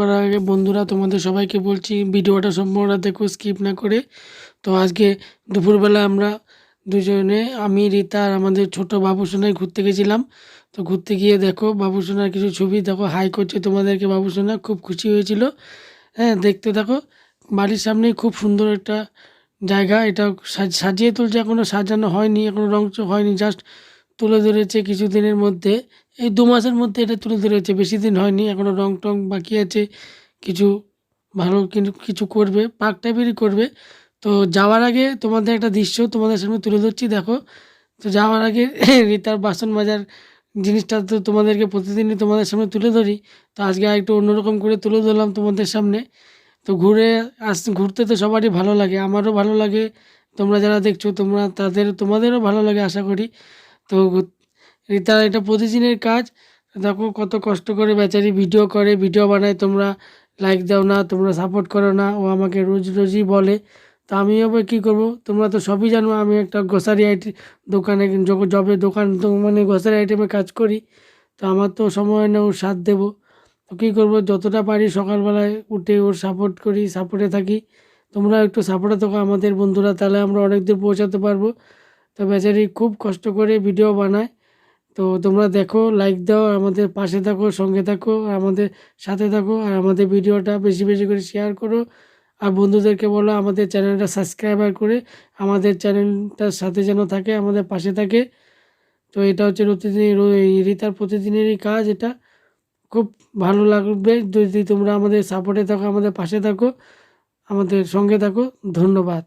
করার আগে বন্ধুরা তোমাদের সবাইকে বলছি ভিডিওটা সম্পূর্ণ দেখো, স্কিপ না করে। তো আজকে দুপুরবেলা আমরা দুজনে, আমি, রীতা আর আমাদের ছোট বাবুসোনায় ঘুরতে গেছিলাম। তো ঘুরতে গিয়ে দেখো বাবুসোনার কিছু ছবি দেখো, হাই করছে তোমাদেরকে। বাবুসোনা খুব খুশি হয়েছিল। হ্যাঁ, দেখতে দেখো, বাড়ির সামনেই খুব সুন্দর একটা জায়গা। এটা সাজিয়ে তুলছে, এখনও সাজানো হয়নি, এখনও রং হয়নি, জাস্ট তুলে ধরেছে কিছুদিনের মধ্যে। এই 2 মাসের মধ্যে এটা তুলে ধরেছে, বেশি দিন হয়নি, এখনও রং টং বাকি আছে কিছু। ভালো কিন্তু কিছু করবে, পার্ক টাইপেরই করবে। তো যাওয়ার আগে তোমাদের একটা দৃশ্য তোমাদের সামনে তুলে ধরছি, দেখো। তো যাওয়ার আগে রীতার বাসন মাজার জিনিসটা তো তোমাদেরকে প্রতিদিনই তোমাদের সামনে তুলে ধরি। তো আজকে একটু অন্যরকম করে তুলে ধরলাম তোমাদের সামনে। তো ঘুরতে তো সবারই ভালো লাগে, আমারও ভালো লাগে। তোমরা যারা দেখছো তোমাদেরও ভালো লাগে আশা করি। তো রিতার এটা প্রতিদিনের কাজ। দেখো কত কষ্ট করে বেচারি ভিডিও করে, ভিডিও বানায়, তোমরা লাইক দাও না, তোমরা সাপোর্ট করো না। ও আমাকে রোজ রোজই বলে। তো আমি আবার কী করবো, তোমরা তো সবই জানো আমি একটা গ্রোসারি দোকানে জবের দোকান, তো মানে গ্রোসারি আইটেমে কাজ করি। তো আমার তো সময় হয় না ওর সাথ দেবো। তো কী করবো, যতটা পারি সকালবেলায় উঠে ওর সাপোর্ট করি, সাপোর্টে থাকি। তোমরা একটু সাপোর্টে থাকো আমাদের বন্ধুরা, তাহলে আমরা অনেক দূর পৌঁছাতে পারবো। তো বেচারি খুব কষ্ট করে ভিডিও বানায়। তো তোমরা দেখো, লাইক দাও, আমাদের পাশে থাকো, সঙ্গে থাকো, আর আমাদের সাথে থাকো, আর আমাদের ভিডিওটা বেশি বেশি করে শেয়ার করো। আর বন্ধুদেরকে বলো আমাদের চ্যানেলটা সাবস্ক্রাইবার করে আমাদের চ্যানেলটার সাথে যেন থাকে, আমাদের পাশে থাকে। তো এটা হচ্ছে রিতার প্রতিদিনেরই কাজ এটা। খুব ভালো লাগবে যদি তোমরা আমাদের সাপোর্টে থাকো, আমাদের পাশে থাকো, আমাদের সঙ্গে থাকো। ধন্যবাদ।